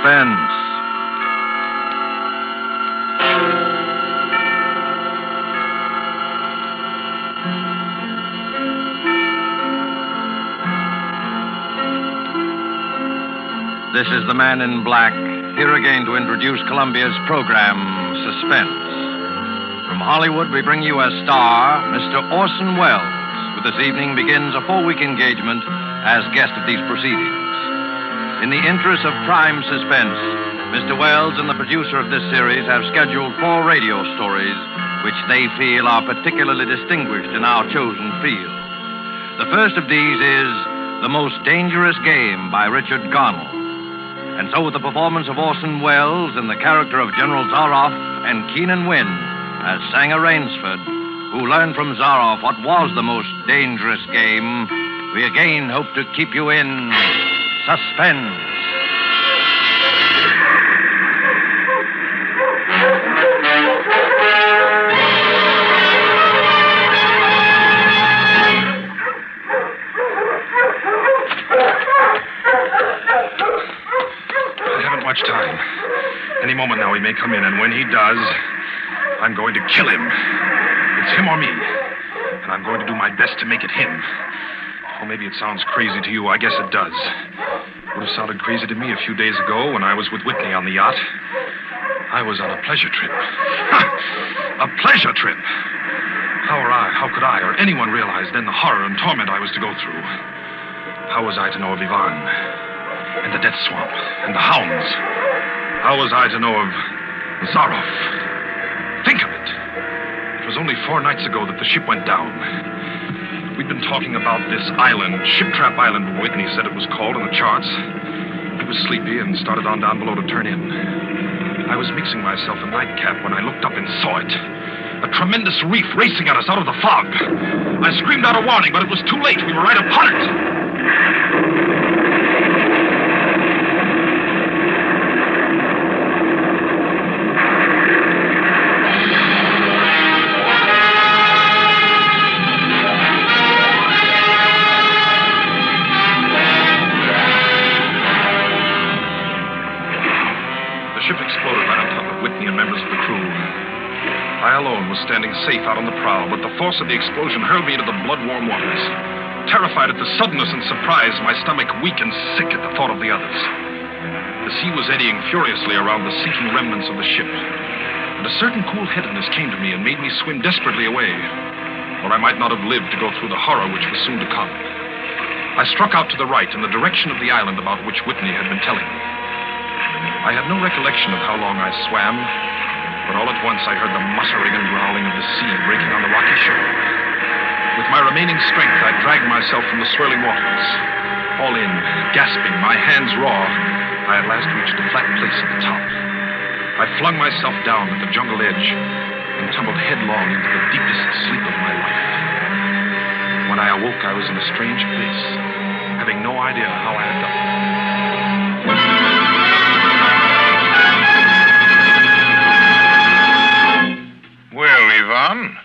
Suspense. This is the Man in Black, here again to introduce Columbia's program, Suspense. From Hollywood, we bring you as star, Mr. Orson Welles, who this evening begins a 4-week engagement as guest of these proceedings. In the interest of prime suspense, Mr. Welles and the producer of this series have scheduled 4 radio stories which they feel are particularly distinguished in our chosen field. The first of these is The Most Dangerous Game by Richard Garnell. And so with the performance of Orson Welles in the character of General Zaroff and Keenan Wynn as Sanger Rainsford, who learned from Zaroff what was the most dangerous game, we again hope to keep you in suspense. Much time. Any moment now he may come in, and when he does, I'm going to kill him. It's him or me. And I'm going to do my best to make it him. Oh, maybe it sounds crazy to you. I guess it does. It would have sounded crazy to me a few days ago when I was with Whitney on the yacht. I was on a pleasure trip. A pleasure trip! How could I or anyone realize then the horror and torment I was to go through? How was I to know of Yvonne? And the death swamp, and the hounds. How was I to know of Zaroff? Think of it. It was only 4 nights ago that the ship went down. We'd been talking about this island, Ship Trap Island, Whitney said it was called in the charts. He was sleepy and started on down below to turn in. I was mixing myself a nightcap when I looked up and saw it. A tremendous reef racing at us out of the fog. I screamed out a warning, but it was too late. We were right upon it. I alone was standing safe out on the prow, but the force of the explosion hurled me into the blood-warm waters. Terrified at the suddenness and surprise, my stomach weak and sick at the thought of the others. The sea was eddying furiously around the sinking remnants of the ship, and a certain cool-headedness came to me and made me swim desperately away, or I might not have lived to go through the horror which was soon to come. I struck out to the right in the direction of the island about which Whitney had been telling me. I had no recollection of how long I swam, but all at once I heard the muttering and growling of the sea breaking on the rocky shore. With my remaining strength, I dragged myself from the swirling waters. All in, gasping, my hands raw, I at last reached a flat place at the top. I flung myself down at the jungle edge and tumbled headlong into the deepest sleep of my life. When I awoke, I was in a strange place, having no idea how I had done it. Well, Yvonne,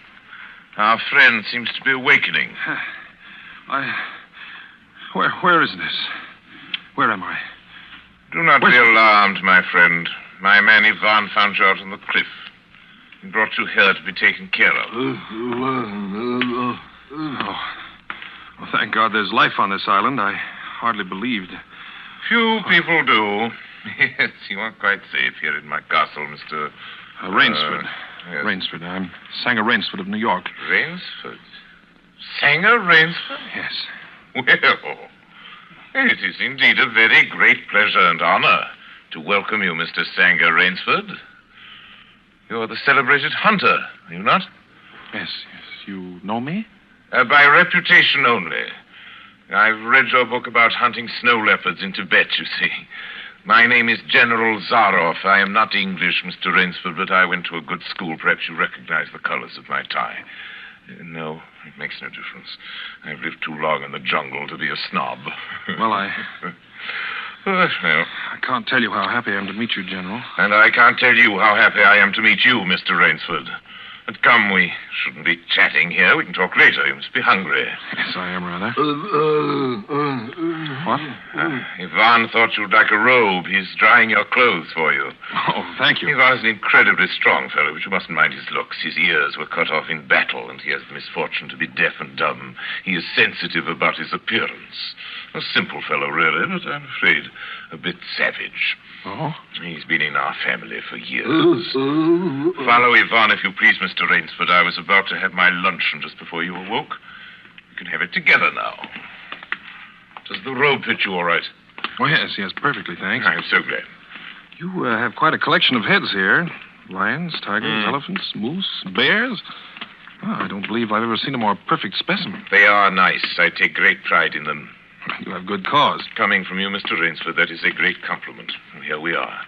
our friend seems to be awakening. Where is this? Where am I? Do not be alarmed, my friend. My man Yvonne found you out on the cliff and brought you here to be taken care of. Well, thank God there's life on this island. I hardly believed. Few people do. Yes, you are quite safe here in my castle, Mr. Rainsford. Yes. Rainsford. I'm Sanger Rainsford of New York. Rainsford? Sanger Rainsford? Yes. Well, it is indeed a very great pleasure and honor to welcome you, Mr. Sanger Rainsford. You're the celebrated hunter, are you not? Yes. You know me? By reputation only. I've read your book about hunting snow leopards in Tibet, you see. My name is General Zaroff. I am not English, Mr. Rainsford, but I went to a good school. Perhaps you recognize the colors of my tie. No, it makes no difference. I've lived too long in the jungle to be a snob. Well, I Well, I can't tell you how happy I am to meet you, General. and I can't tell you how happy I am to meet you, Mr. Rainsford. But come, we shouldn't be chatting here. We can talk later. You must be hungry. Yes, I am rather. What? Ivan thought you'd like a robe. He's drying your clothes for you. Oh, thank you. Ivan's an incredibly strong fellow, but you mustn't mind his looks. His ears were cut off in battle, and he has the misfortune to be deaf and dumb. He is sensitive about his appearance. A simple fellow, really, but I'm afraid a bit savage. Oh? He's been in our family for years. Follow Ivan, if you please, Mr. Rainsford. I was about to have my luncheon just before you awoke. We can have it together now. Does the robe fit you all right? Oh, yes, perfectly, thanks. I'm so glad. You have quite a collection of heads here. Lions, tigers, elephants, moose, bears. Oh, I don't believe I've ever seen a more perfect specimen. They are nice. I take great pride in them. You have good cause. Coming from you, Mr. Rainsford, that is a great compliment. And here we are.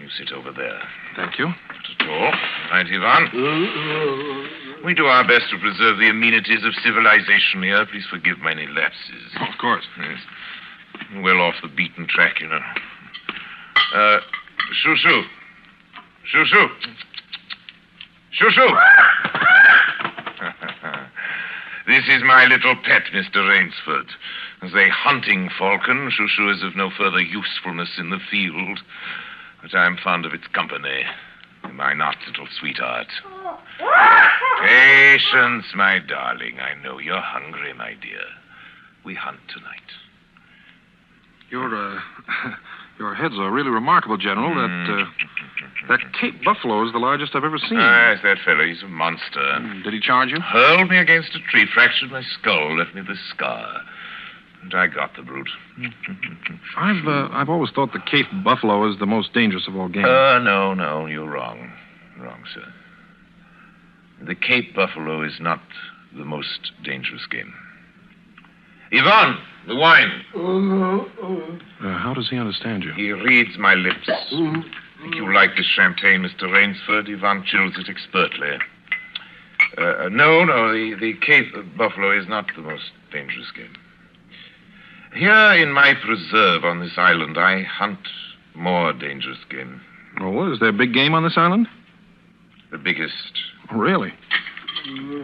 You sit over there. Thank you. Not at all. Right, Ivan? We do our best to preserve the amenities of civilization here. Please forgive my any lapses. Oh, of course. Yes. Well off the beaten track, you know. Shoo-shoo. Shoo-shoo. Shoo-shoo. This is my little pet, Mr. Rainsford. As a hunting falcon, Shoo-shoo is of no further usefulness in the field. But I'm fond of its company. Am I not, little sweetheart? Patience, my darling. I know you're hungry, my dear. We hunt tonight. Your heads are really remarkable, General. That Cape buffalo is the largest I've ever seen. Yes, that fellow. He's a monster. Did he charge you? Hurled me against a tree, fractured my skull, left me this scar. And I got the brute. I've always thought the Cape buffalo is the most dangerous of all game. No, you're wrong. Wrong, sir. The Cape buffalo is not the most dangerous game. Yvonne, the wine. How does he understand you? He reads my lips. Think you like this champagne, Mr. Rainsford? Yvonne chills it expertly. The Cape buffalo is not the most dangerous game. Here in my preserve on this island, I hunt more dangerous game. Oh, is there big game on this island? The biggest. Oh, really?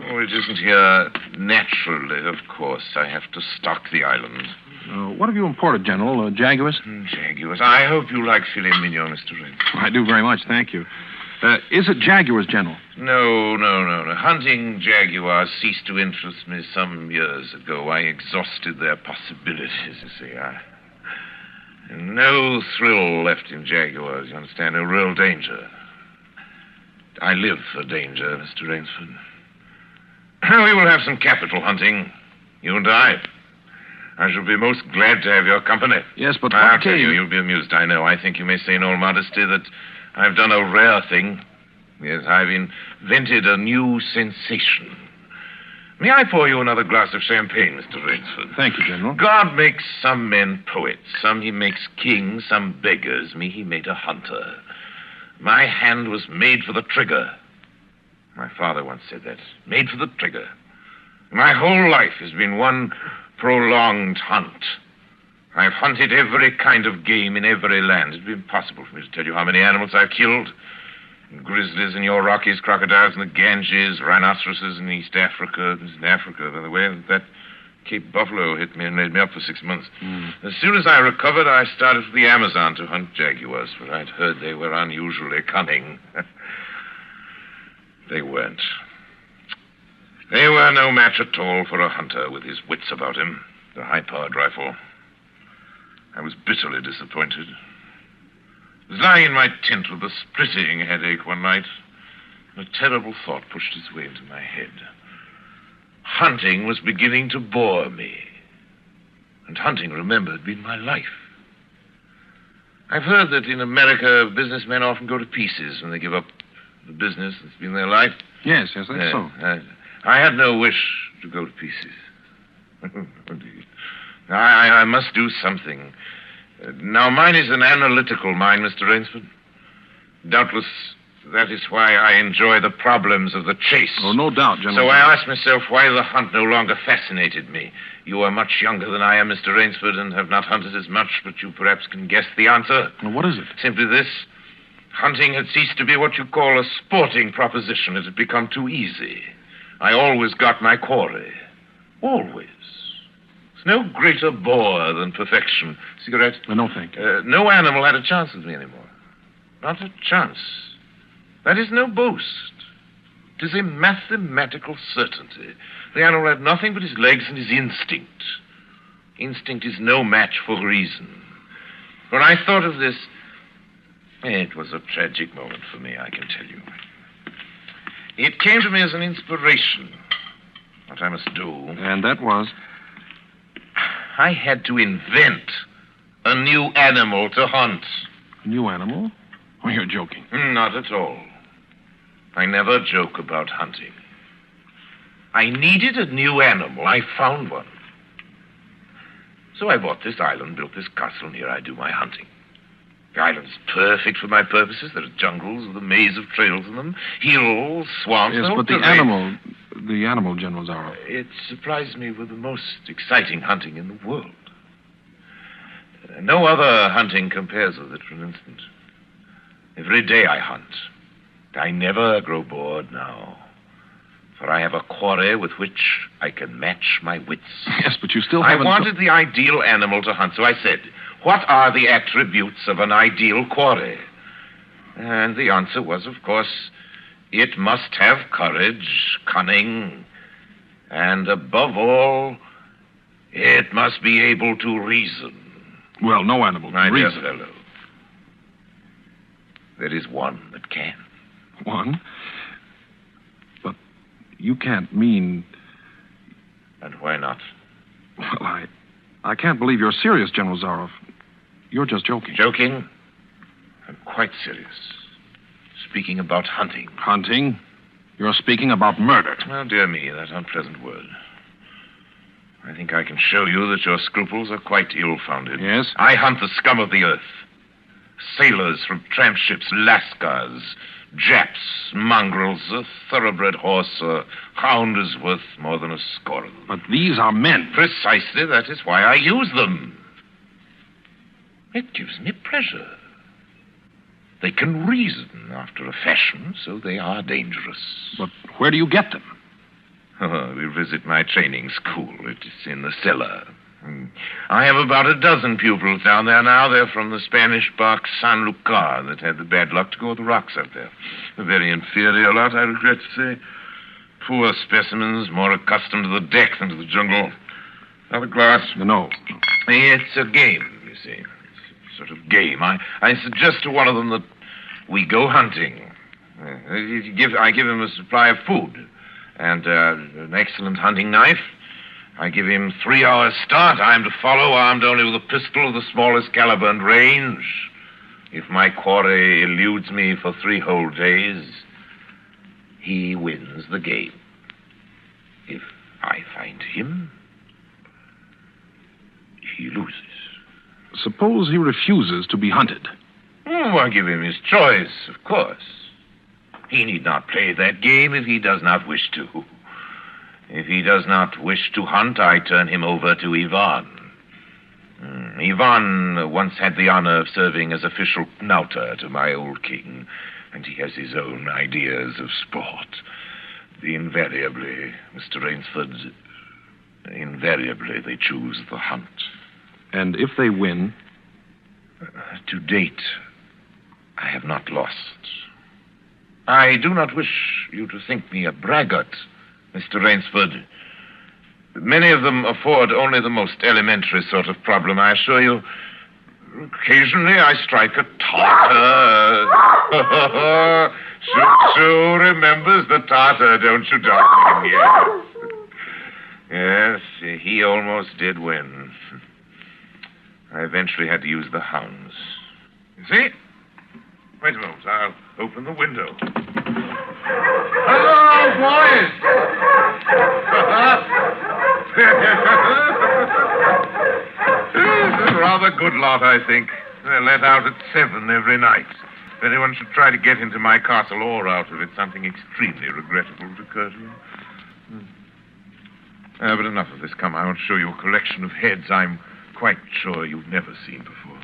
Oh, it isn't here naturally, of course. I have to stock the island. What have you imported, General? Jaguars? Jaguars. I hope you like filet mignon, Mr. Rainsford. I do very much, thank you. Is it jaguars, General? No. Hunting jaguars ceased to interest me some years ago. I exhausted their possibilities, you see. No thrill left in jaguars, you understand? No real danger. I live for danger, Mr. Rainsford. We will have some capital hunting, you and I. I shall be most glad to have your company. Yes, but I'll what tell game? you'll be amused, I know. I think you may say in all modesty that I've done a rare thing. Yes, I've invented a new sensation. May I pour you another glass of champagne, Mr. Rainsford? Thank you, General. God makes some men poets. Some he makes kings, some beggars. Me, he made a hunter. My hand was made for the trigger. My father once said that. Made for the trigger. My whole life has been one prolonged hunt. I've hunted every kind of game in every land. It'd be impossible for me to tell you how many animals I've killed. Grizzlies in your Rockies, crocodiles in the Ganges, rhinoceroses in East Africa. This is in Africa, by the way. That Cape buffalo hit me and laid me up for 6 months. As soon as I recovered, I started for the Amazon to hunt jaguars, for I'd heard they were unusually cunning. They weren't. They were no match at all for a hunter with his wits about him, the high-powered rifle. I was bitterly disappointed. I was lying in my tent with a splitting headache one night, and a terrible thought pushed its way into my head. Hunting was beginning to bore me. And hunting, remember, had been my life. I've heard that in America, businessmen often go to pieces when they give up the business that's been their life. Yes, that's so. I had no wish to go to pieces. I must do something. Now, mine is an analytical mind, Mr. Rainsford. Doubtless, that is why I enjoy the problems of the chase. Oh, no doubt, General. So I asked myself why the hunt no longer fascinated me. You are much younger than I am, Mr. Rainsford, and have not hunted as much, but you perhaps can guess the answer. Well, what is it? Simply this. Hunting had ceased to be what you call a sporting proposition. It had become too easy. I always got my quarry. Always. There's no greater bore than perfection. Cigarette? No, thank you. No animal had a chance with me anymore. Not a chance. That is no boast. It is a mathematical certainty. The animal had nothing but his legs and his instinct. Instinct is no match for reason. When I thought of this, it was a tragic moment for me, I can tell you. It came to me as an inspiration. What I must do. And that was? I had to invent a new animal to hunt. A new animal? Oh, you're joking. Not at all. I never joke about hunting. I needed a new animal. I found one. So I bought this island, built this castle, and here I do my hunting. The island's perfect for my purposes. There are jungles with a maze of trails in them, hills, swamps. Yes, but the animal, General Zaroff. It supplies me with the most exciting hunting in the world. No other hunting compares with it, for an instant. Every day I hunt. I never grow bored now. For I have a quarry with which I can match my wits. Yes, but you still haven't... I wanted the ideal animal to hunt, so I said, what are the attributes of an ideal quarry? And the answer was, of course, it must have courage, cunning, and above all, it must be able to reason. Well, no animal can reason. My dear fellow, there is one that can. One? But you can't mean... And why not? Well, I can't believe you're serious, General Zaroff. You're just joking. Joking? I'm quite serious. Speaking about hunting. Hunting? You're speaking about murder. Oh, dear me, that unpleasant word. I think I can show you that your scruples are quite ill-founded. Yes? I hunt the scum of the earth. Sailors from tramp ships, lascars, Japs, mongrels, a thoroughbred horse, a hound is worth more than a score of them. But these are men. Precisely, that is why I use them. It gives me pleasure. They can reason after a fashion, so they are dangerous. But where do you get them? Oh, we visit my training school. It is in the cellar. I have about a dozen pupils down there now. They're from the Spanish bark San Lucar that had the bad luck to go with the rocks out there. A very inferior lot, I regret to say. Poor specimens, more accustomed to the deck than to the jungle. Have a glass? No. It's a game, you see. It's a sort of game. I suggest to one of them that we go hunting. I give him a supply of food and an excellent hunting knife. I give him 3 hours start. I am to follow, armed only with a pistol of the smallest caliber and range. If my quarry eludes me for 3 whole days, he wins the game. If I find him, he loses. Suppose he refuses to be hunted. I give him his choice, of course. He need not play that game if he does not wish to. If he does not wish to hunt, I turn him over to Ivan. Ivan once had the honor of serving as official knouter to my old king, and he has his own ideas of sport. Invariably, Mr. Rainsford, invariably they choose the hunt. And if they win? To date, I have not lost. I do not wish you to think me a braggart, Mr. Rainsford. Many of them afford only the most elementary sort of problem, I assure you. Occasionally I strike a Tartar. Sue remembers the Tartar, don't you, darling? Yes, he almost did win. I eventually had to use the hounds. You see? Wait a moment, I'll open the window. Hello, boys! It's a rather good lot, I think. They're let out at 7 every night. If anyone should try to get into my castle or out of it, something extremely regrettable would occur to them. But enough of this. Come, I want to show you a collection of heads I'm quite sure you've never seen before.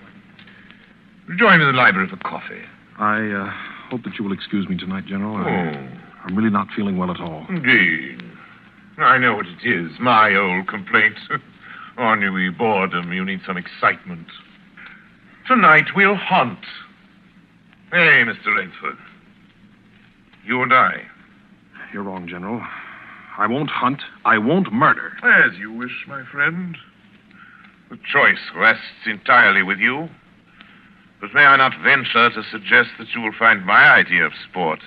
Join me in the library for coffee. I hope that you will excuse me tonight, General. I'm really not feeling well at all. Indeed. I know what it is. My old complaint. Ennui, boredom. You need some excitement. Tonight we'll hunt. Hey, Mr. Rainsford. You and I. You're wrong, General. I won't hunt. I won't murder. As you wish, my friend. The choice rests entirely with you. But may I not venture to suggest that you will find my idea of sport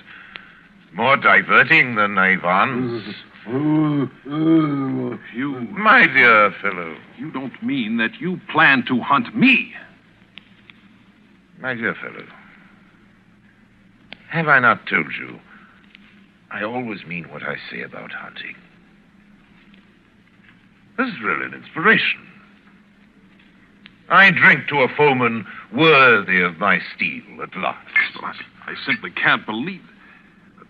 more diverting than Ivan's? You... My dear fellow. You don't mean that you plan to hunt me? My dear fellow. Have I not told you? I always mean what I say about hunting. This is really an inspiration. I drink to a foeman worthy of my steel at last. I simply can't believe it.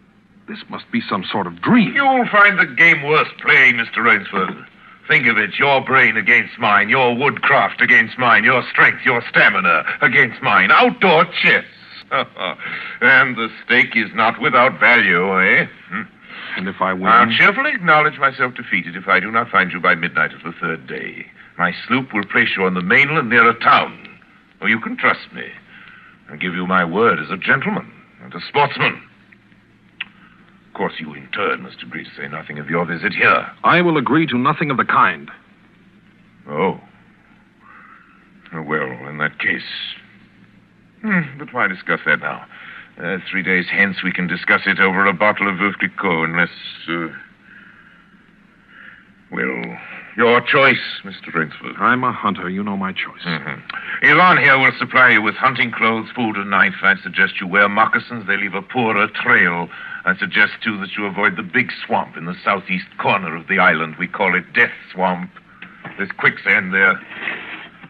This must be some sort of dream. You'll find the game worth playing, Mr. Rainsford. Think of it, your brain against mine, your woodcraft against mine, your strength, your stamina against mine. Outdoor chess. And the stake is not without value, eh? And if I win... I'll cheerfully acknowledge myself defeated if I do not find you by midnight of the third day. My sloop will place you on the mainland near a town. Oh, you can trust me. I give you my word as a gentleman and a sportsman. Of course, you in turn must agree to say nothing of your visit here. I will agree to nothing of the kind. Oh. Well, in that case... But why discuss that now? 3 days hence we can discuss it over a bottle of Veuve Clicquot, unless... Well, your choice, Mr. Rainsford. I'm a hunter. You know my choice. Yvonne here will supply you with hunting clothes, food, and knife. I suggest you wear moccasins. They leave a poorer trail. I suggest, too, that you avoid the big swamp in the southeast corner of the island. We call it Death Swamp. There's quicksand there.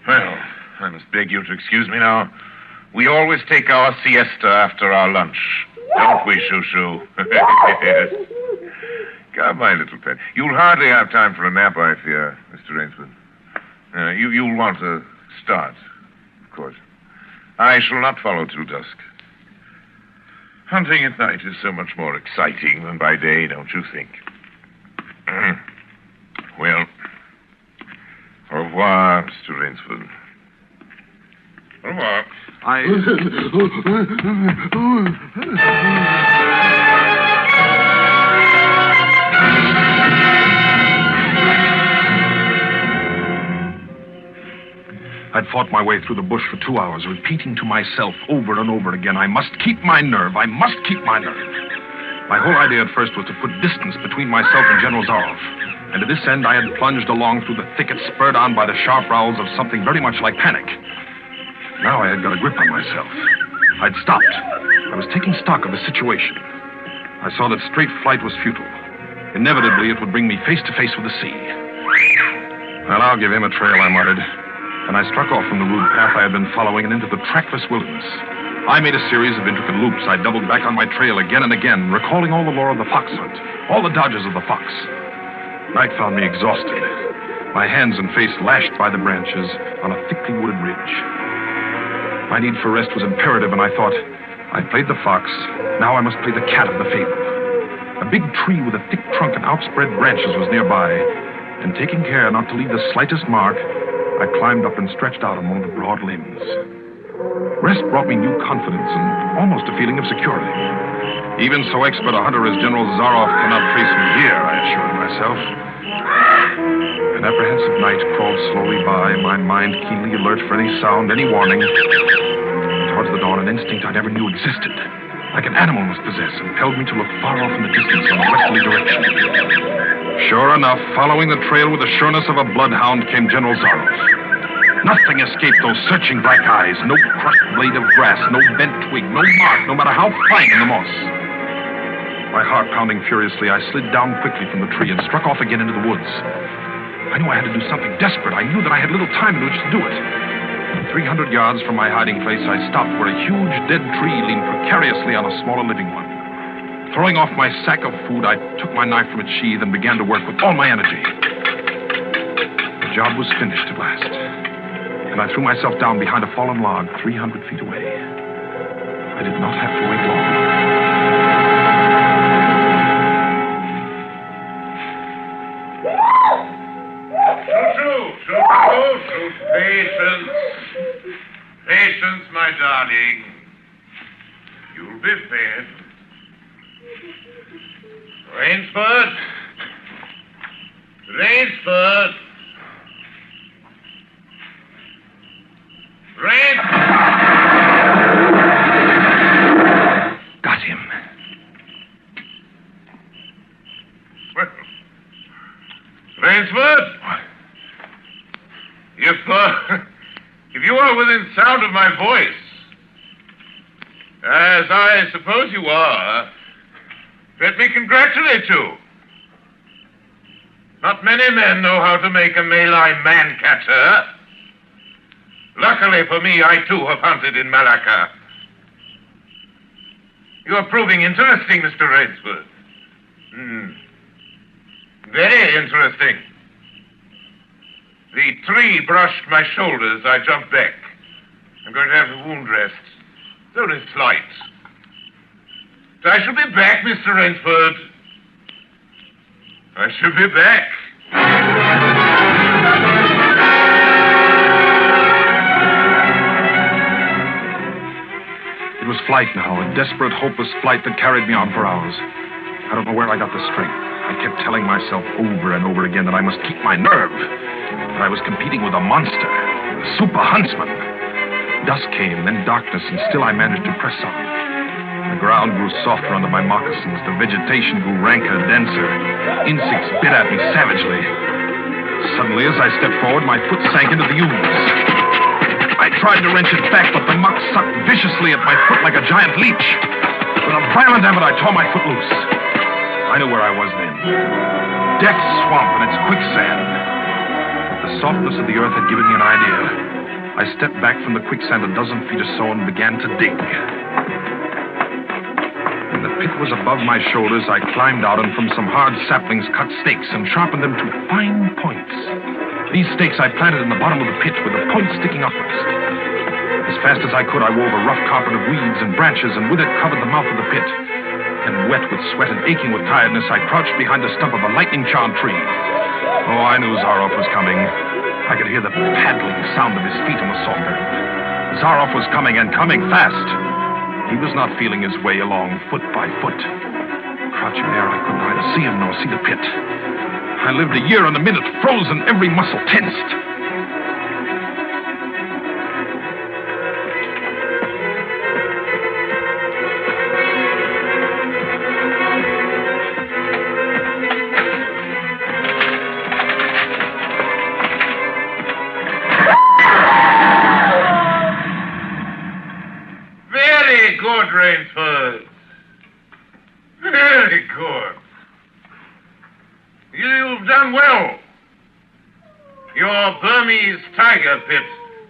Well, I must beg you to excuse me now. We always take our siesta after our lunch. Don't we, Shoo-Shoo? Come, my little pet. You'll hardly have time for a nap, I fear, Mr. Rainsford. You'll want to start, of course. I shall not follow till dusk. Hunting at night is so much more exciting than by day, don't you think? Well, au revoir, Mr. Rainsford. Au revoir. I'd fought my way through the bush for 2 hours, repeating to myself over and over again, I must keep my nerve. I must keep my nerve. My whole idea at first was to put distance between myself and General Zaroff. And to this end, I had plunged along through the thicket, spurred on by the sharp rowels of something very much like panic. Now I had got a grip on myself. I'd stopped. I was taking stock of the situation. I saw that straight flight was futile. Inevitably, it would bring me face to face with the sea. Well, I'll give him a trail, I muttered. And I struck off from the rude path I had been following and into the trackless wilderness. I made a series of intricate loops. I doubled back on my trail again and again, recalling all the lore of the fox hunt, all the dodges of the fox. Night found me exhausted, my hands and face lashed by the branches on a thickly wooded ridge. My need for rest was imperative, and I thought, I played the fox, now I must play the cat of the fable. A big tree with a thick trunk and outspread branches was nearby, and taking care not to leave the slightest mark, I climbed up and stretched out on one of the broad limbs. Rest brought me new confidence and almost a feeling of security. Even so expert a hunter as General Zaroff cannot trace me here, I assured myself. An apprehensive night crawled slowly by, my mind keenly alert for any sound, any warning. Towards the dawn, an instinct I never knew existed, like an animal must possess, impelled me to look far off in the distance in a westerly direction. Sure enough, following the trail with the sureness of a bloodhound came General Zaroff. Nothing escaped those searching black eyes. No crushed blade of grass, no bent twig, no mark, no matter how fine in the moss. My heart pounding furiously, I slid down quickly from the tree and struck off again into the woods. I knew I had to do something desperate. I knew that I had little time in which to do it. 300 yards from my hiding place, I stopped where a huge dead tree leaned precariously on a smaller living one. Throwing off my sack of food, I took my knife from its sheath and began to work with all my energy. The job was finished at last, and I threw myself down behind a fallen log 300 feet away. I did not have to wait long. Shoot. Patience. Patience, my darling. You'll be fed. Rainsford. Got him. Well, Rainsford? If you are within sound of my voice, as I suppose you are, let me congratulate you. Not many men know how to make a Malay man-catcher. Luckily for me, I too have hunted in Malacca. You are proving interesting, Mr. Rainsford. Very interesting. The tree brushed my shoulders. I jumped back. I'm going to have the wound dressed. It's only slight. But I shall be back, Mr. Rainsford. I shall be back. It was flight now, a desperate, hopeless flight that carried me on for hours. I don't know where I got the strength. I kept telling myself over and over again that I must keep my nerve. But I was competing with a monster, a super huntsman. Dusk came, then darkness, and still I managed to press on. The ground grew softer under my moccasins. The vegetation grew ranker, denser. Insects bit at me savagely. Suddenly, as I stepped forward, my foot sank into the ooze. I tried to wrench it back, but the muck sucked viciously at my foot like a giant leech. With a violent effort, I tore my foot loose. I knew where I was then. Death's Swamp and its quicksand. But the softness of the earth had given me an idea. I stepped back from the quicksand a dozen feet or so and began to dig. When the pit was above my shoulders, I climbed out and from some hard saplings cut stakes and sharpened them to fine points. These stakes I planted in the bottom of the pit with the points sticking upwards. As fast as I could, I wove a rough carpet of weeds and branches and with it covered the mouth of the pit. And wet with sweat and aching with tiredness, I crouched behind the stump of a lightning-charmed tree. Oh, I knew Zaroff was coming. I could hear the paddling sound of his feet on the soft earth. Zaroff was coming, and coming fast. He was not feeling his way along foot by foot. Crouching there, I could neither see him nor see the pit. I lived a year and a minute, frozen, every muscle tensed. Rainsford. Very good. You've done well. Your Burmese tiger pit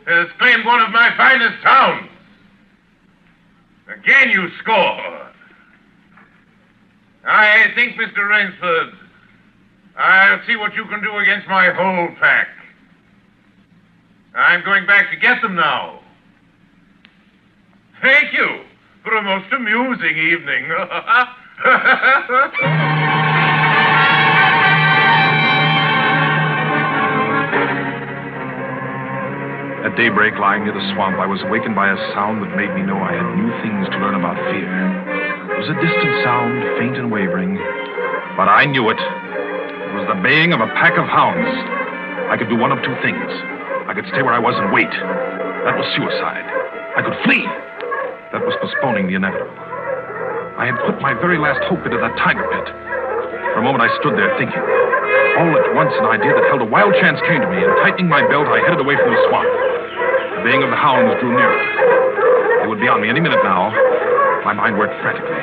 has claimed one of my finest towns. Again you score. I think, Mr. Rainsford, I'll see what you can do against my whole pack. I'm going back to get them now. Thank you for a most amusing evening. At daybreak, lying near the swamp, I was awakened by a sound that made me know I had new things to learn about fear. It was a distant sound, faint and wavering, but I knew it. It was the baying of a pack of hounds. I could do one of two things. I could stay where I was and wait. That was suicide. I could flee. That was postponing the inevitable. I had put my very last hope into that tiger pit. For a moment, I stood there thinking. All at once, an idea that held a wild chance came to me, and tightening my belt, I headed away from the swamp. The baying of the hounds drew nearer. They would be on me any minute now. My mind worked frantically.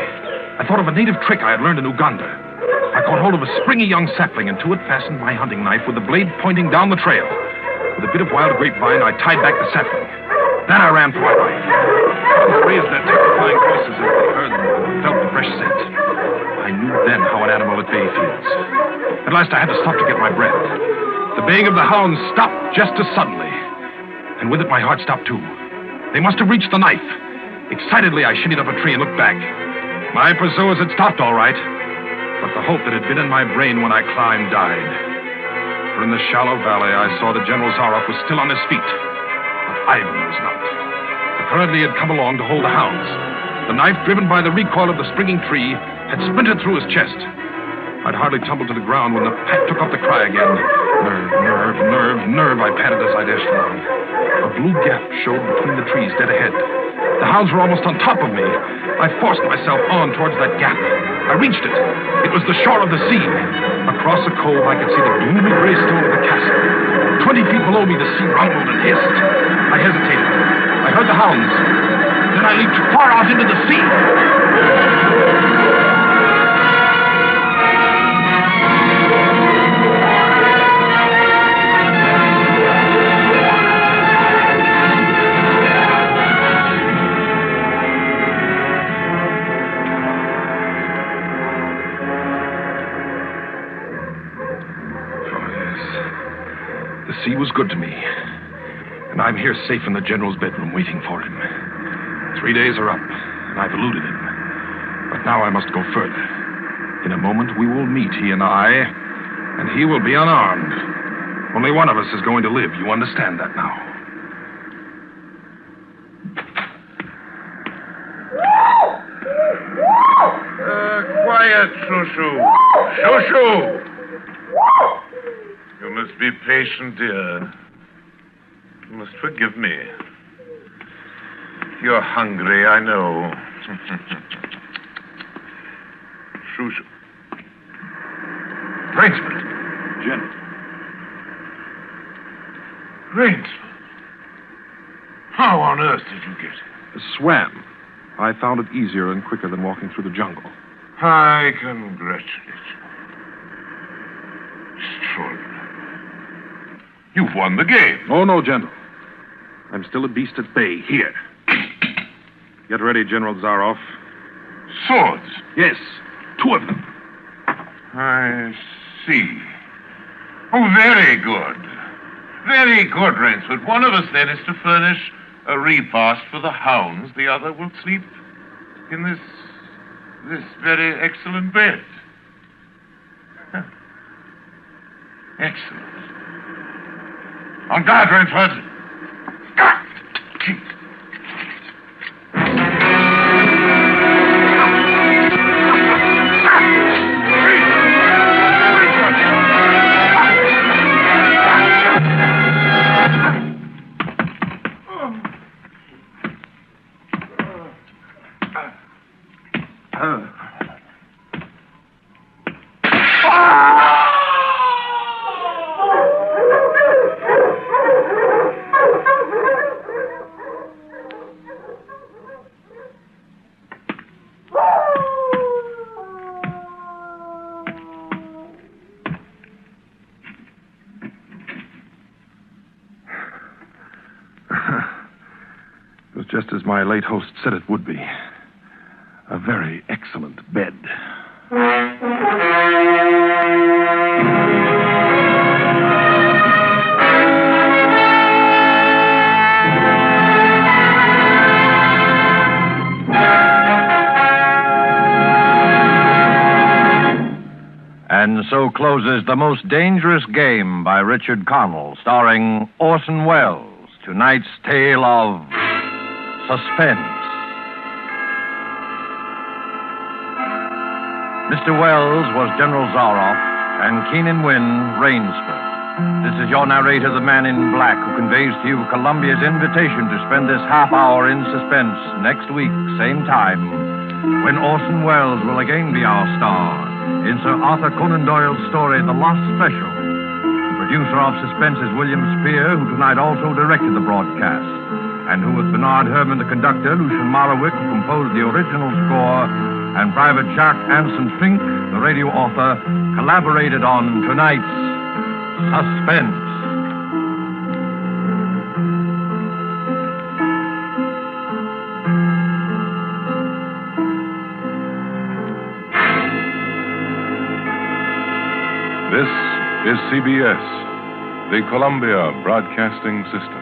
I thought of a native trick I had learned in Uganda. I caught hold of a springy young sapling, and to it fastened my hunting knife with the blade pointing down the trail. With a bit of wild grapevine, I tied back the sapling. Then I ran for my life. They raised their terrifying voices as they heard them and felt the fresh scent. I knew then how an animal at bay feels. At last I had to stop to get my breath. The baying of the hounds stopped just as suddenly. And with it my heart stopped too. They must have reached the knife. Excitedly, I shinnied up a tree and looked back. My pursuers had stopped all right, but the hope that had been in my brain when I climbed died. For in the shallow valley, I saw that General Zaroff was still on his feet, but Ivan was not. Apparently, he had come along to hold the hounds. The knife, driven by the recoil of the springing tree, had splintered through his chest. I'd hardly tumbled to the ground when the pack took up the cry again. Nerve, nerve, nerve, nerve, I panted as I dashed along. A blue gap showed between the trees dead ahead. The hounds were almost on top of me. I forced myself on towards that gap. I reached it. It was the shore of the sea. Across the cove, I could see the gloomy gray stone of the castle. 20 feet below me, the sea rumbled and hissed. I hesitated. I heard the hounds. Then I leaped far out into the sea. The sea was good to me. And I'm here safe in the General's bedroom waiting for him. 3 days are up, and I've eluded him. But now I must go further. In a moment, we will meet, he and I, and he will be unarmed. Only one of us is going to live. You understand that now? Quiet, Shushu. Shushu! You must be patient, dear. You must forgive me. You're hungry, I know. Shushu. Rainsford. General. Rainsford. How on earth did you get here? Swam. I found it easier and quicker than walking through the jungle. I congratulate you. Extraordinary. You've won the game. Oh, no, General. I'm still a beast at bay, here. Get ready, General Zaroff. Swords? Yes, 2 of them. I see. Oh, very good. Very good, Rainsford. One of us, then, is to furnish a repast for the hounds. The other will sleep in this very excellent bed. Huh. Excellent. On guard, Rainsford. Just as my late host said it would be. A very excellent bed. And so closes The Most Dangerous Game by Richard Connell, starring Orson Welles. Tonight's tale of Suspense. Mr. Wells was General Zaroff, and Keenan Wynn, Rainsford. This is your narrator, the man in black, who conveys to you Columbia's invitation to spend this half hour in suspense next week, same time, when Orson Welles will again be our star in Sir Arthur Conan Doyle's story, The Lost Special. The producer of Suspense is William Spear, who tonight also directed the broadcast, and who, with Bernard Herrmann, the conductor, Lucian Morawick, who composed the original score, and Private Jacques Anson Fink, the radio author, collaborated on tonight's Suspense. This is CBS, the Columbia Broadcasting System.